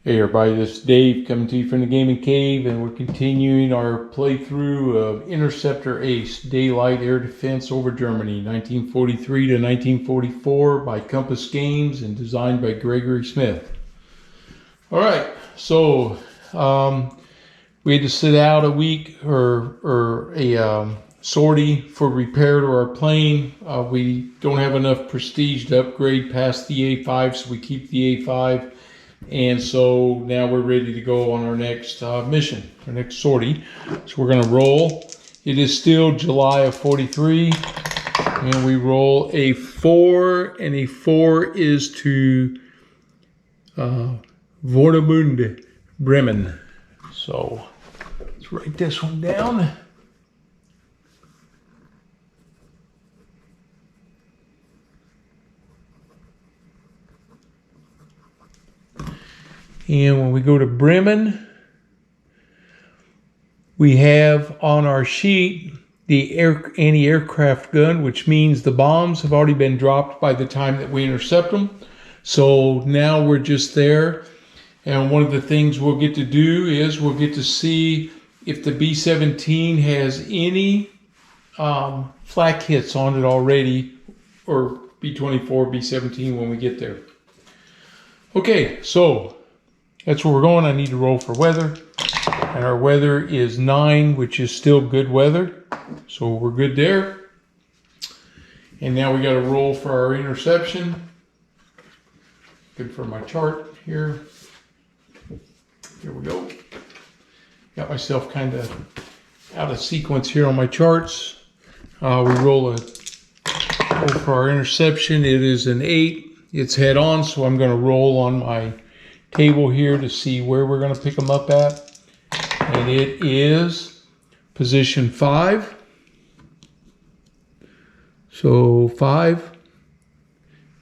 Hey everybody, this is Dave coming to you from the Gaming Cave, and we're continuing our playthrough of Interceptor Ace, Daylight Air Defense over Germany, 1943 to 1944 by Compass Games and designed by Gregory Smith. Alright, so we had to sit out a week or a sortie for repair to our plane. We don't have enough prestige to upgrade past the A5, so we keep the A5. And so now we're ready to go on our next mission, our next sortie. So we're going to roll. It is still July of 43, and we roll a 4, and a 4 is to Warnemünde, Bremen. So let's write this one down. And when we go to Bremen, we have on our sheet the anti-aircraft gun, which means the bombs have already been dropped by the time that we intercept them. So now we're just there. And one of the things we'll get to do is we'll get to see if the B-17 has any flak hits on it already, or B-24, B-17 when we get there. Okay, so that's where we're going. I need to roll for weather. And our weather is 9, which is still good weather. So we're good there. And now we got to roll for our interception. Good for my chart here. Here we go. Got myself kind of out of sequence here on my charts. We roll for our interception. It is an 8. It's head on, so I'm going to roll on my table here to see where we're going to pick them up at, and it is position 5. So 5,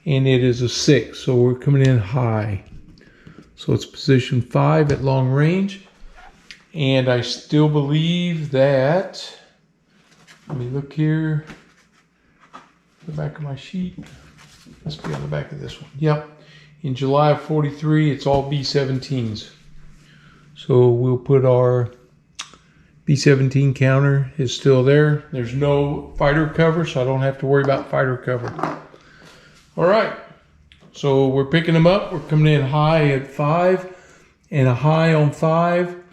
and it is a 6, so we're coming in high. So it's position 5 at long range, and I still believe that, let me look here, the back of my sheet, must be on the back of this one. Yep. In July of 43, it's all B-17s. So we'll put our B-17 counter is still there. There's no fighter cover, so I don't have to worry about fighter cover. All right, so we're picking them up. We're coming in high at 5 and a high on 5.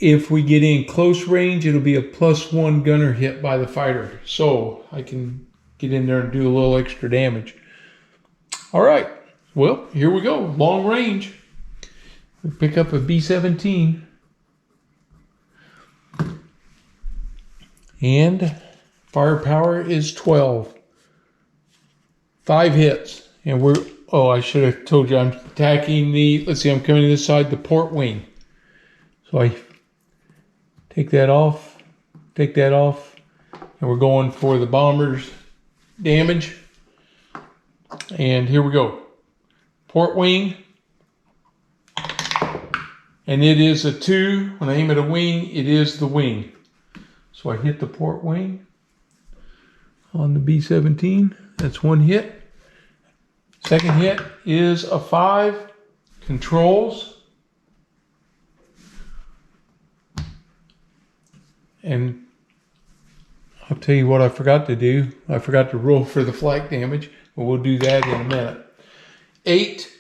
If we get in close range, it'll be a +1 gunner hit by the fighter. So I can get in there and do a little extra damage. All right. Well, here we go, long range. We pick up a B-17. And firepower is 12. 5 hits. And we're, oh, I should have told you I'm attacking the, let's see, I'm coming to this side, the port wing. So I take that off, and we're going for the bomber's damage. And here we go. Port wing, and it is a 2. When I aim at a wing, it is the wing. So I hit the port wing on the B-17. That's 1 hit. Second hit is a 5. Controls. And I'll tell you what I forgot to do. I forgot to roll for the flak damage, but we'll do that in a minute. 8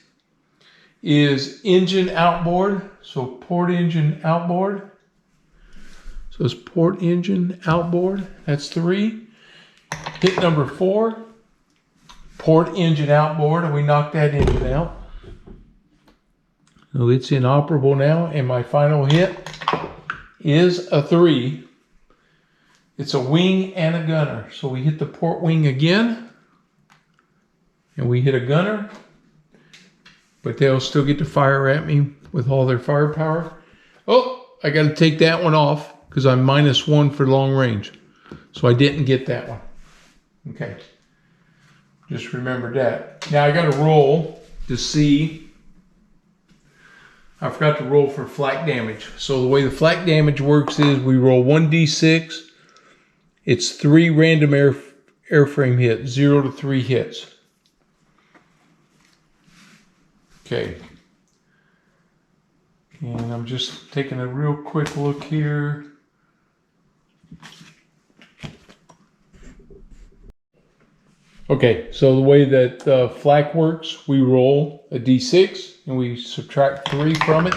is engine outboard, so port engine outboard. So it's port engine outboard, that's 3. Hit number 4, port engine outboard, and we knocked that engine out. So it's inoperable now, and my final hit is a 3. It's a wing and a gunner. So we hit the port wing again, and we hit a gunner. But they'll still get to fire at me with all their firepower. Oh, I got to take that one off because I'm -1 for long range. So I didn't get that one. Okay. Just remember that. Now I got to roll to see. I forgot to roll for flak damage. So the way the flak damage works is we roll 1d6. It's 3 random airframe hits, 0 to 3 hits. Okay. And I'm just taking a real quick look here. Okay, so the way that flak works, we roll a d6 and we subtract 3 from it.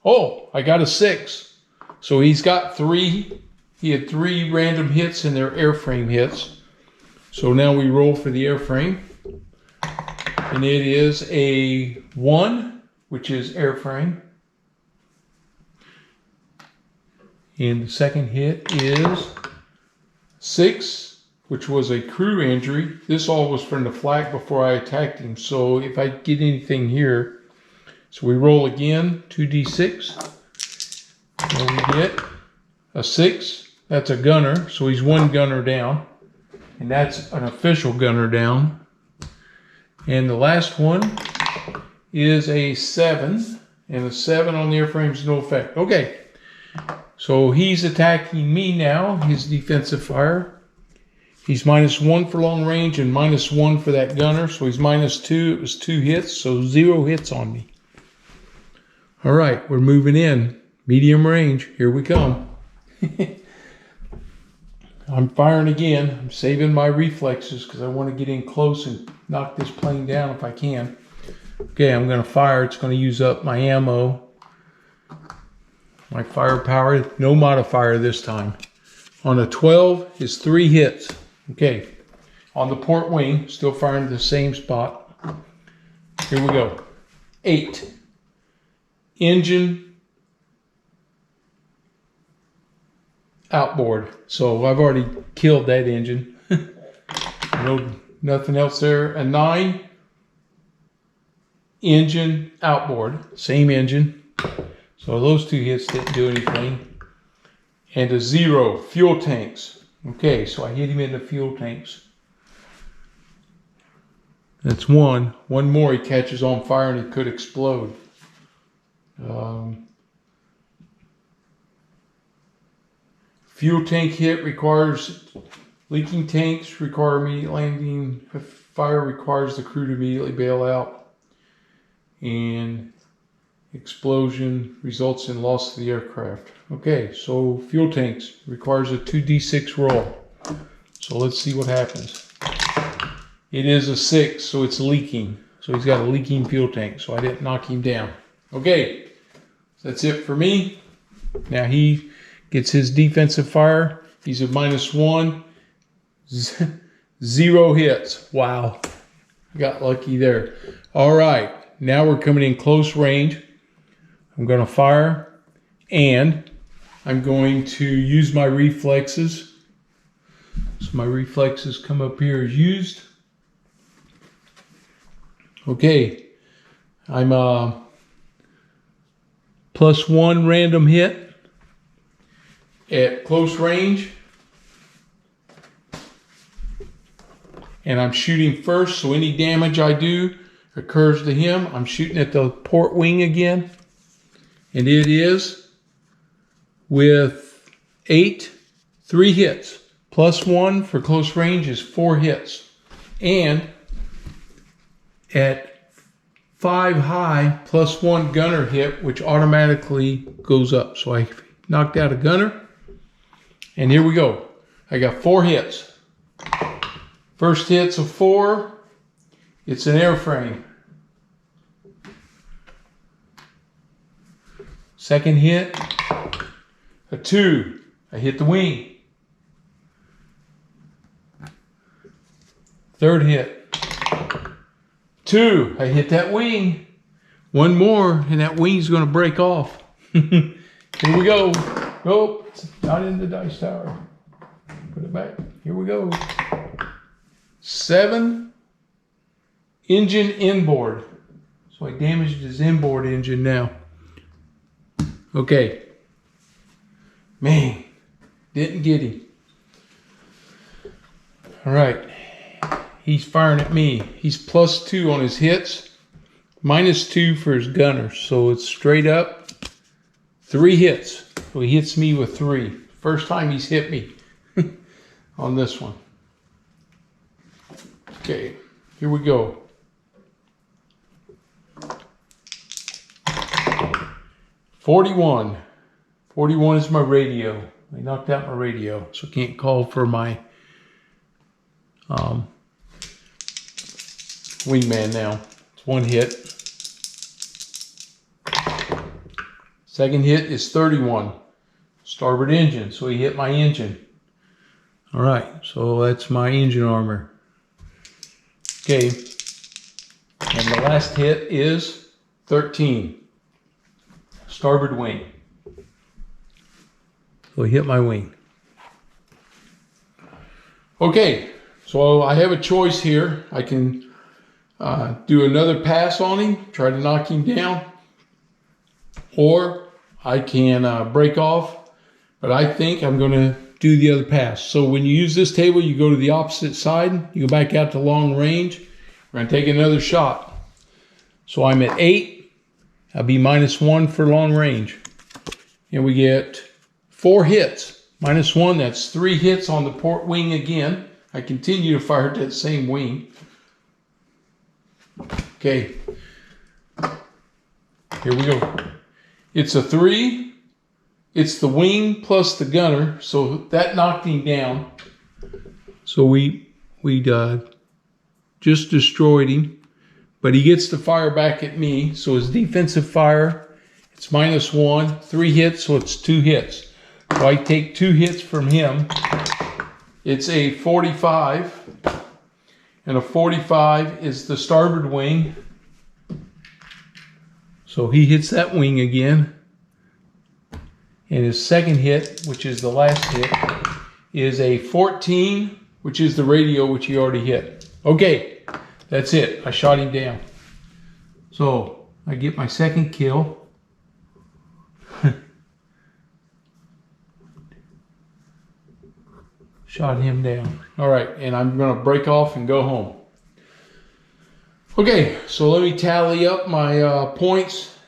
Oh, I got a 6. So he's got 3. He had 3 random hits and they're airframe hits. So now we roll for the airframe. And it is a 1, which is airframe. And the second hit is 6, which was a crew injury. This all was from the flak before I attacked him. So if I get anything here, so we roll again, 2d6. And we get a 6. That's a gunner. So he's 1 gunner down. And that's an official gunner down. And the last one is a 7. And a 7 on the airframe is no effect. Okay. So he's attacking me now, his defensive fire. He's -1 for long range and -1 for that gunner. So he's -2. It was 2 hits, so 0 hits on me. All right, we're moving in. Medium range. Here we come. I'm firing again. I'm saving my reflexes because I want to get in close and knock this plane down if I can. Okay, I'm going to fire. It's going to use up my ammo. My firepower, no modifier this time. On a 12 is 3 hits. Okay, on the port wing, still firing the same spot. Here we go. 8. Engine outboard. So I've already killed that engine. No, nothing else there. A 9. Engine outboard. Same engine. So those 2 hits didn't do anything. And a 0, fuel tanks. Okay, so I hit him in the fuel tanks. That's 1. 1 more, he catches on fire and he could explode. Fuel tank hit requires, leaking tanks require immediate landing. Fire requires the crew to immediately bail out. And explosion results in loss of the aircraft. Okay, so fuel tanks requires a 2d6 roll. So let's see what happens. It is a 6, so it's leaking. So he's got a leaking fuel tank, so I didn't knock him down. Okay, so that's it for me. Now he gets his defensive fire. He's at -1. 0 hits. Wow, I got lucky there. All right, now we're coming in close range. I'm going to fire, and I'm going to use my reflexes. So my reflexes come up here as used. Okay, I'm +1 random hit at close range. And I'm shooting first, so any damage I do occurs to him. I'm shooting at the port wing again. And it is with 8, 3 hits. +1 for close range is 4 hits. And at 5 high, +1 gunner hit, which automatically goes up. So I knocked out a gunner. And here we go. I got 4 hits. First hit's a 4. It's an airframe. Second hit, a 2. I hit the wing. Third hit, 2. I hit that wing. 1 more, and that wing's going to break off. Here we go. Oh, it's not in the dice tower. Put it back. Here we go. 7. Engine inboard. So I damaged his inboard engine now. Okay. Man, didn't get him. All right. He's firing at me. He's +2 on his hits, -2 for his gunner. So it's straight up 3 hits. So he hits me with 3. First time he's hit me on this one. Okay, here we go. 41. 41 is my radio. I knocked out my radio, so I can't call for my wingman now. It's one hit. Second hit is 31. Starboard engine, so he hit my engine. All right, so that's my engine armor. Okay, and the last hit is 13. Starboard wing. So he hit my wing. Okay, so I have a choice here. I can do another pass on him, try to knock him down, or I can break off, but I think I'm going to do the other pass. So when you use this table, you go to the opposite side, you go back out to long range. We're going to take another shot. So I'm at 8. I'll be -1 for long range. And we get 4 hits. -1, that's 3 hits on the port wing again. I continue to fire at that same wing. Okay. Here we go. It's a 3. It's the wing plus the gunner. So that knocked him down. So we just destroyed him. But he gets to fire back at me. So his defensive fire, it's -1. 3 hits, so it's 2 hits. So I take 2 hits from him. It's a 45. And a 45 is the starboard wing. So he hits that wing again. And his second hit, which is the last hit, is a 14, which is the radio, which he already hit. Okay, that's it. I shot him down. So I get my second kill. Shot him down. All right, and I'm going to break off and go home. Okay, so let me tally up my points.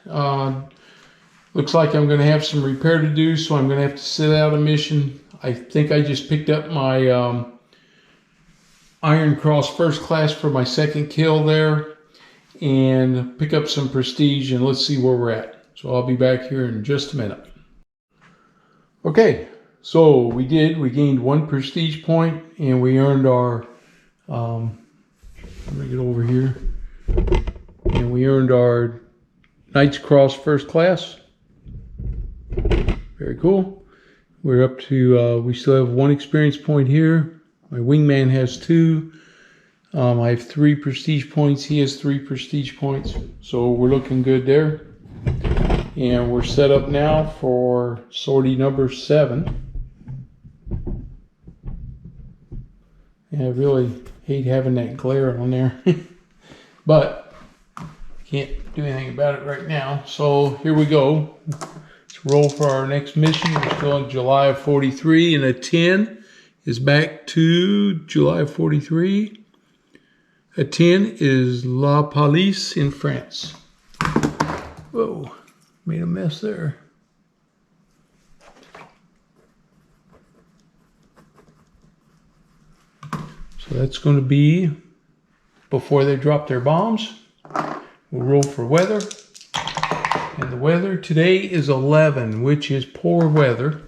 Looks like I'm going to have some repair to do, so I'm going to have to sit out a mission. I think I just picked up my Iron Cross First Class for my second kill there, and pick up some prestige, and let's see where we're at. So I'll be back here in just a minute. Okay, so we gained 1 prestige point, and we earned our, let me get over here, and we earned our Knight's Cross First Class. Very cool. We're up to, we still have 1 experience point here. My wingman has 2. I have 3 prestige points. He has 3 prestige points. So we're looking good there. And we're set up now for sortie number 7. And I really hate having that glare on there. But can't do anything about it right now. So here we go. Let's roll for our next mission. We're still in July of 43, and a 10 is back to July of 43. A 10 is La Palisse in France. Whoa, made a mess there. So that's going to be before they drop their bombs. We'll roll for weather. And the weather today is 11, which is poor weather,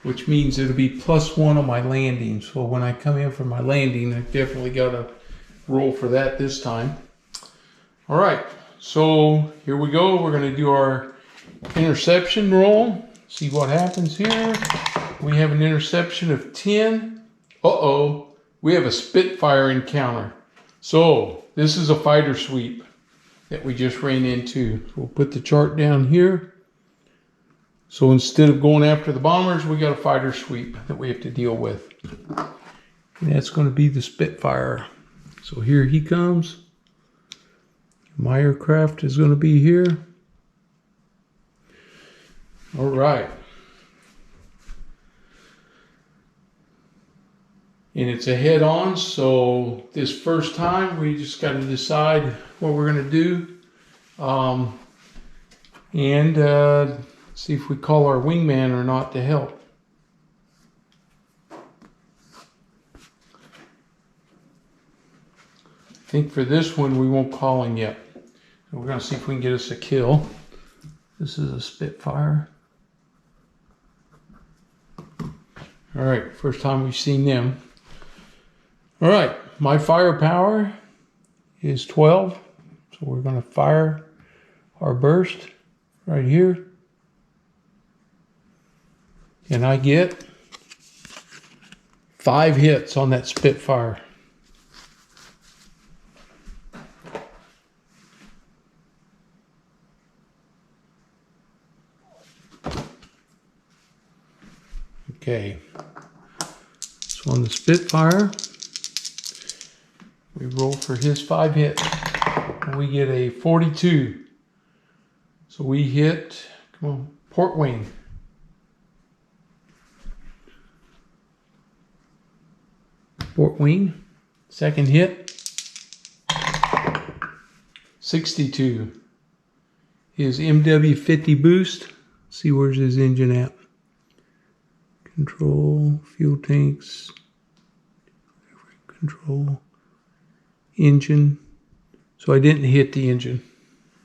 which means it'll be +1 on my landing. So when I come in for my landing, I definitely got to roll for that this time. All right, so here we go. We're going to do our interception roll. See what happens here. We have an interception of 10. Uh-oh, we have a Spitfire encounter. So this is a fighter sweep that we just ran into. So we'll put the chart down here. So instead of going after the bombers, we got a fighter sweep that we have to deal with. And that's going to be the Spitfire. So here he comes. My aircraft is going to be here. All right. And it's a head-on, so this first time we just got to decide what we're going to do. And see if we call our wingman or not to help. I think for this one we won't call him yet. So we're going to see if we can get us a kill. This is a Spitfire. All right, first time we've seen them. All right, my firepower is 12. So we're going to fire our burst right here. And I get 5 hits on that Spitfire. Okay, so on the Spitfire, we roll for his 5 hits, and we get a 42. So we hit, come on, port wing. Port wing, second hit, 62. His MW50 boost, see where's his engine at. Control, fuel tanks, control, engine. So I didn't hit the engine,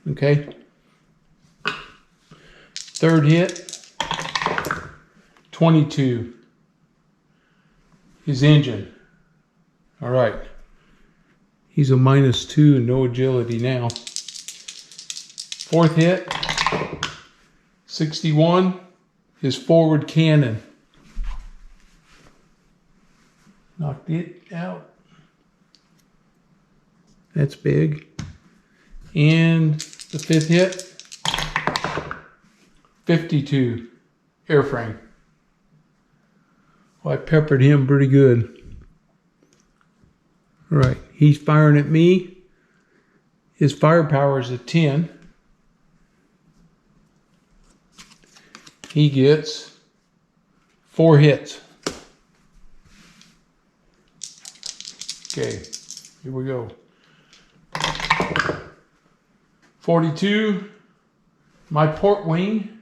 okay? Third hit, 22. His engine. All right. He's a -2 and no agility now. Fourth hit, 61. His forward cannon. Knocked it out. That's big. And the 5th hit, 52. Airframe. Well, I peppered him pretty good. All right, he's firing at me. His firepower is a 10. He gets 4 hits. Okay, here we go. 42, my port wing.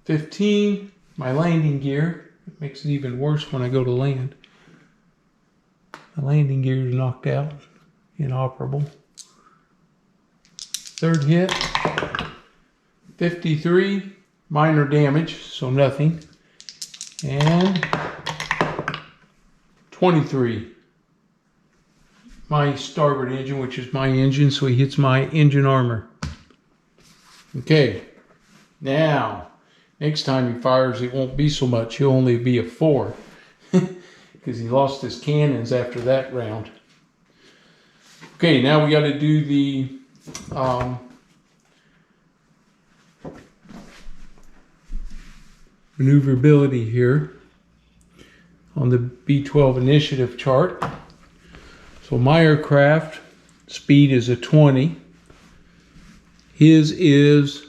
15, my landing gear. It makes it even worse when I go to land. My landing gear is knocked out, inoperable. Third hit, 53, minor damage, so nothing. And 23, my starboard engine, which is my engine, so he hits my engine armor. Okay, now, next time he fires, it won't be so much. He'll only be a 4 because he lost his cannons after that round. Okay, now we got to do the maneuverability here on the B-12 initiative chart. So my aircraft speed is a 20. His is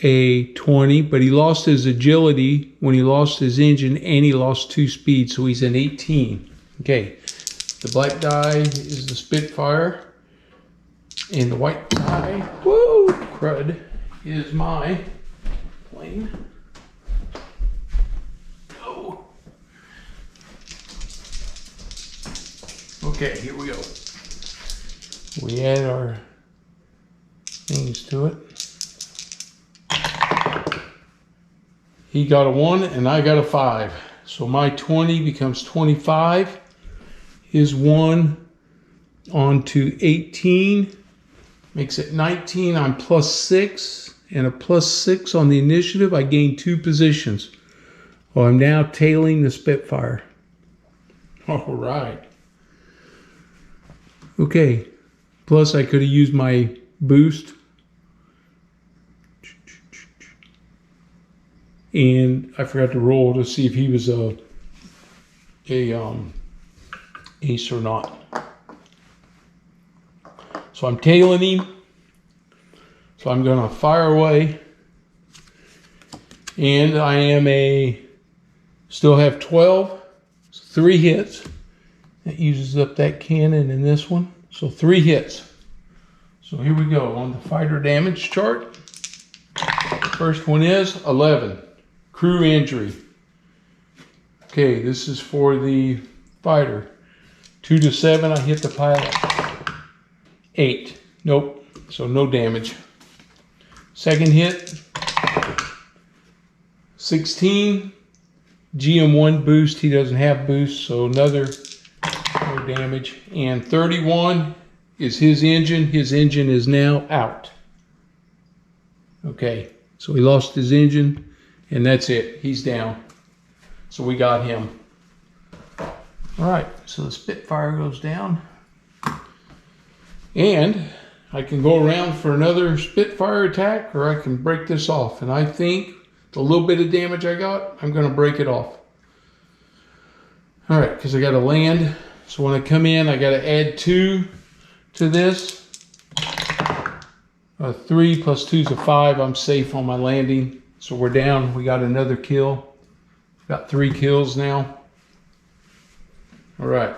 a 20, but he lost his agility when he lost his engine, and he lost 2 speed, so he's an 18. Okay, the black die is the Spitfire, and the white die, whoa, crud, is my plane. Oh. Okay, here we go. We add our things to it. He got a 1 and I got a 5. So my 20 becomes 25. His 1 on to 18 makes it 19. I'm +6 and a +6 on the initiative. I gained 2 positions. Well, I'm now tailing the Spitfire. All right. Okay. Plus I could have used my boost. And I forgot to roll to see if he was a ace or not. So I'm tailing him. So I'm going to fire away. And I am still have 12. So 3 hits. That uses up that cannon in this one. So 3 hits. So here we go on the fighter damage chart. First one is 11. Crew injury. Okay, this is for the fighter. 2 to 7, I hit the pilot. 8. Nope. So no damage. Second hit. 16. GM1 boost. He doesn't have boost, so another no damage. And 31 is his engine. His engine is now out. Okay, so he lost his engine, and that's it. He's down. So we got him. All right, so the Spitfire goes down. And I can go around for another Spitfire attack, or I can break this off. And I think the little bit of damage I got, I'm going to break it off. All right, because I got to land. So when I come in, I got to add 2 to this. 3 plus 2 is a 5. I'm safe on my landing. So we're down. We got another kill. Got 3 kills now. All right.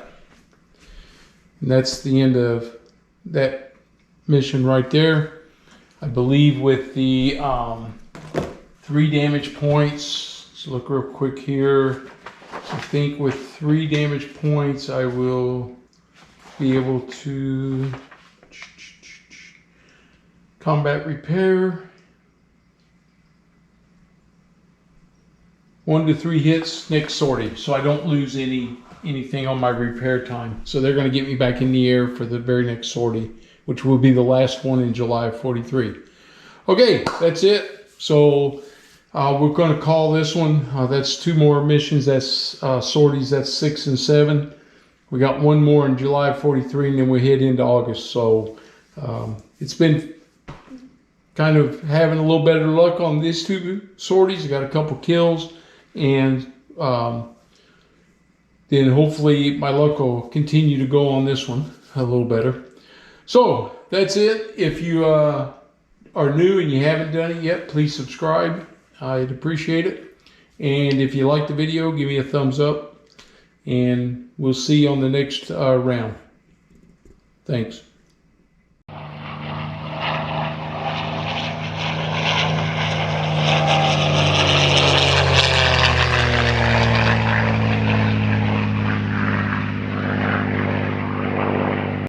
And that's the end of that mission right there. I believe with the 3 damage points. Let's look real quick here. I think with 3 damage points, I will be able to combat repair. 1 to 3 hits next sortie, so I don't lose anything on my repair time. So they're going to get me back in the air for the very next sortie, which will be the last one in July of 43. Okay, that's it. So we're going to call this one. That's 2 more missions. That's sorties. That's 6 and 7. We got 1 more in July of 43, and then we head into August. So it's been kind of having a little better luck on these 2 sorties. I got a couple kills, and then hopefully my luck will continue to go on this one a little better. So that's it. If you are new and you haven't done it yet, please subscribe. I'd appreciate it. And if you like the video, give me a thumbs up, and we'll see you on the next round. Thanks.